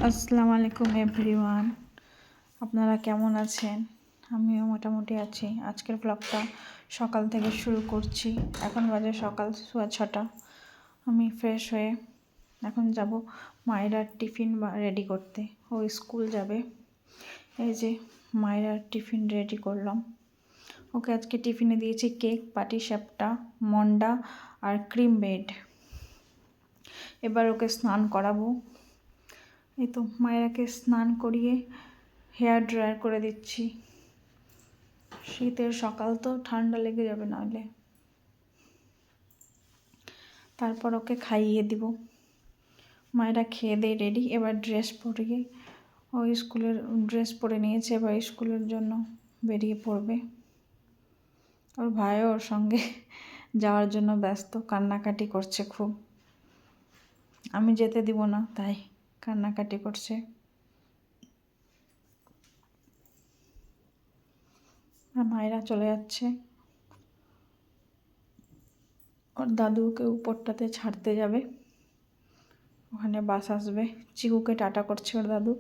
আসসালামু আলাইকুম এভরিওয়ান, আপনারা কেমন আছেন? আমিও মোটামুটি আছি। আজকের ব্লগটা সকাল থেকে শুরু করছি। এখন বাজে সকাল 6:15। আমি ফ্রেশ হয়ে এখন যাব মায়েরার টিফিন রেডি করতে। ও স্কুল যাবে। এই যে মায়েরার টিফিন রেডি করলাম। ওকে আজকে টিফিনে দিয়েছি কেক, পাটিসাপটা, মন্ডা আর ক্রিম বেড। এবার ওকে স্নান করাবো। এই তো মায়েরাকে স্নান করিয়ে হেয়ার ড্রায়ার করে দিচ্ছি। শীতের সকাল তো, ঠান্ডা লেগে যাবে নাহলে। তারপর ওকে খাইয়ে দিব। মায়েরা খেয়ে দিয়ে রেডি। এবার ড্রেস পরিয়ে ও স্কুলের ড্রেস পরে নিয়েছে, এবার স্কুলের জন্য বেরিয়ে পড়বে। ওর ভাইও ওর সঙ্গে যাওয়ার জন্য ব্যস্ত, কান্নাকাটি করছে খুব। আমি যেতে দিব না, তাই কান্নাকাটি করছে। আর মায়েরা চলে যাচ্ছে। ওর দাদুকে উপরটাতে ছাড়তে যাবে, ওখানে বাস আসবে। চিকুকে টাটা করছে ওর দাদু।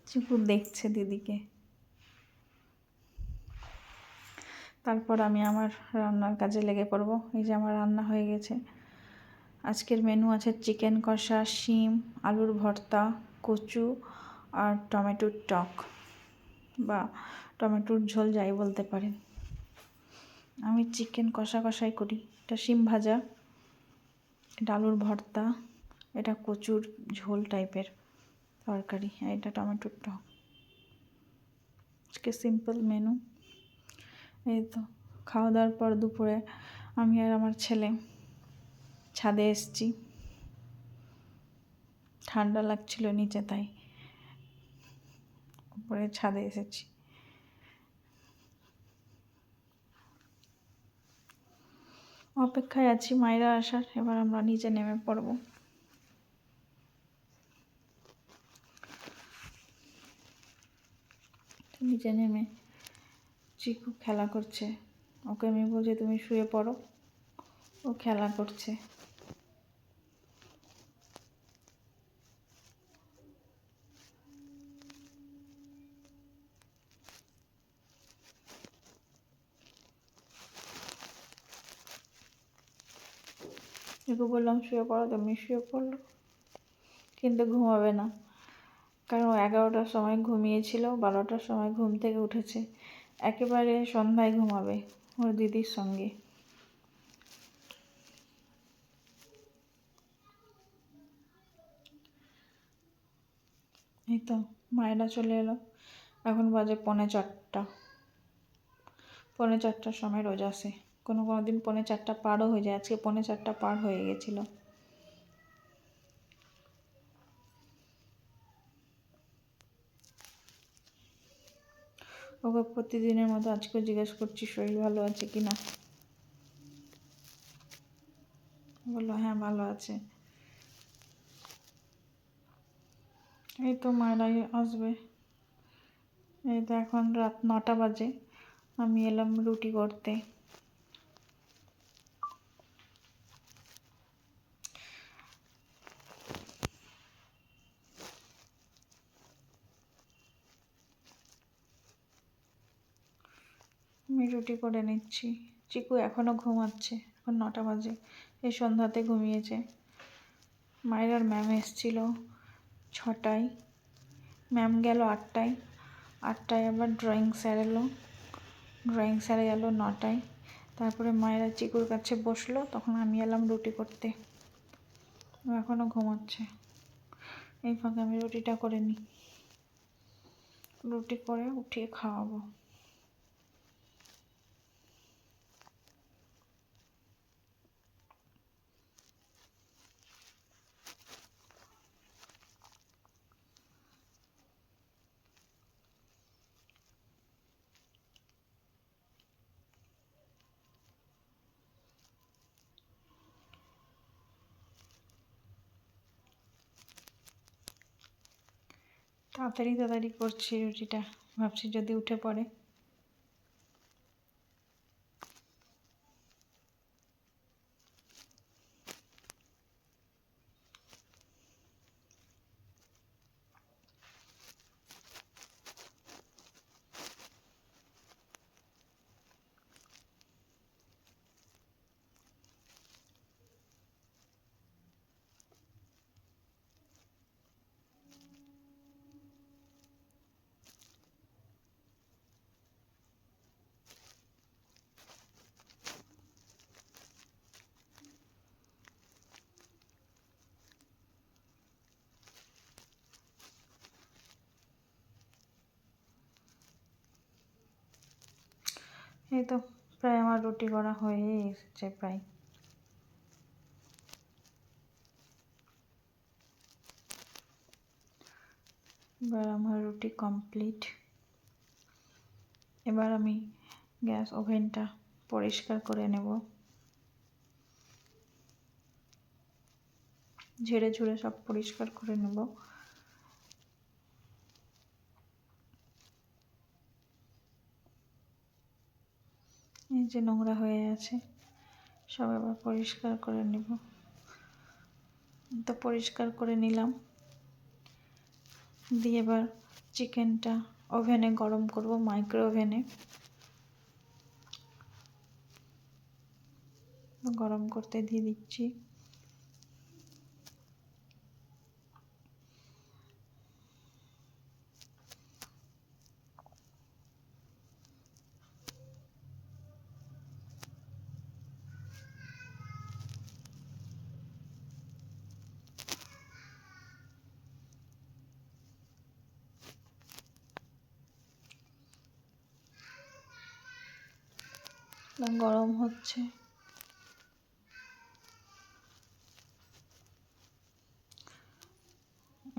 চিকু দেখছে দিদিকে। তারপর আমি আমার রান্নার কাজে লেগে পড়বো। এই যে আমার রান্না হয়ে গেছে। আজকের মেনু আছে চিকেন কষা, শিম, আলুর ভর্তা, কচু আর টমেটোর টক বা টমেটোর ঝোল, যাই বলতে পারেন। আমি চিকেন কষাই করি। এটা শিম ভাজা, এটা আলুর ভর্তা, এটা কচুর ঝোল টাইপের তরকারি, আর এটা টমেটোর টক। আজকে সিম্পল মেনু। এই তো খাওয়া দাওয়ার পর দুপুরে আমি আর আমার ছেলে ছাদে এসেছি। ঠান্ডা লাগছিল নিচে, তাই উপরে ছাদে এসেছি। অপেক্ষায় আছি মায়েরা আসার। এবার আমরা নিচে নেমে পড়ব। নিচে নেমে চিকু খেলা করছে। ওকে আমি বলছি তুমি শুয়ে পড়ো, ও খেলা করছে। চিকু বললাম শুয়ে পড়ো, তুমি শুয়ে পড়লো, কিন্তু ঘুমাবে না। কারণ 11টার সময় ঘুমিয়েছিল, 12টার সময় ঘুম থেকে উঠেছে। একেবারে সন্ধ্যায় ঘুমাবে ওর দিদির সঙ্গে। এই তো মায়েরা চলে এলো। এখন বাজে 3:45। 3:45টার সময় রোজ আসে। কোনো দিন 3:45 পারও হয়ে যায়। আজকে 4:45 পার হয়ে গেছিলো। ওকে প্রতিদিনের মতো আজকে জিজ্ঞেস করছি শরীর ভালো আছে কি না। বললো হ্যাঁ ভালো আছে। এই তো মায়েরাই আসবে। এই তো এখন রাত 9টা বাজে। আমি এলাম রুটি করতে। আমি রুটি করে নিচ্ছি। চিকু এখনও ঘুমাচ্ছে। এখন 9টা বাজে। এই সন্ধ্যাতে ঘুমিয়েছে। মায়েরার ম্যাম এসেছিল 6টায়, ম্যাম গেল 8টায়। 8টায় আবার ড্রয়িং স্যার এলো, ড্রয়িং স্যারে গেল 9টায়। তারপরে মায়েরা চিকুর কাছে বসলো, তখন আমি এলাম রুটি করতে। ও এখনও ঘুমাচ্ছে। এই ফাঁকে আমি রুটিটা করে নিই, রুটি করে উঠিয়ে খাওয়াবো। তাড়াতাড়ি করছি রুটিটা, ভাবছি যদি উঠে পড়ে। এই তো প্রায় আমার রুটি করা হয়ে এসেছে প্রায়। এবার আমার রুটি কমপ্লিট। এবার আমি গ্যাস ওভেনটা পরিষ্কার করে নেব, ঝেড়ে ঝুড়ে সব পরিষ্কার করে নেব। এই যে নোংরা হয়ে আছে সব আবার পরিষ্কার করে নেব। তো পরিষ্কার করে নিলাম, দিয়ে এবার চিকেনটা ওভেনে গরম করব, মাইক্রো ওভেনে গরম করতে দিয়ে দিচ্ছি। গরম হচ্ছে,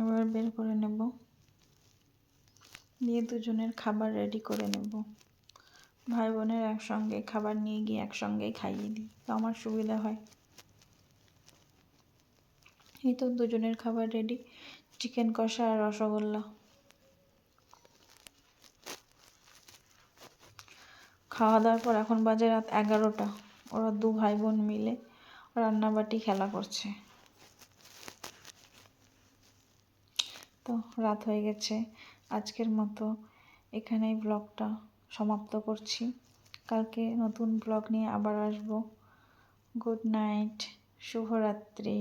এবার বের করে নেব, দিয়ে দুজনের খাবার রেডি করে নেব। ভাই বোনের একসঙ্গে খাবার নিয়ে গিয়ে একসঙ্গেই খাইয়ে দিই, তো আমার সুবিধা হয়। এই তো দুজনের খাবার রেডি, চিকেন কষা আর রসগোল্লা। খাওয়া দাওয়ার পর এখন বাজে রাত 11টা। ওরা দু ভাই বোন মিলে রান্নাবাটি খেলা করছে। তো রাত হয়ে গেছে, আজকের মতো এখানেই ব্লগটা সমাপ্ত করছি। কালকে নতুন ব্লগ নিয়ে আবার আসবো। গুড নাইট, শুভরাত্রি,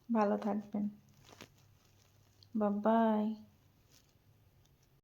ভালো থাকবেন, বাই বাই।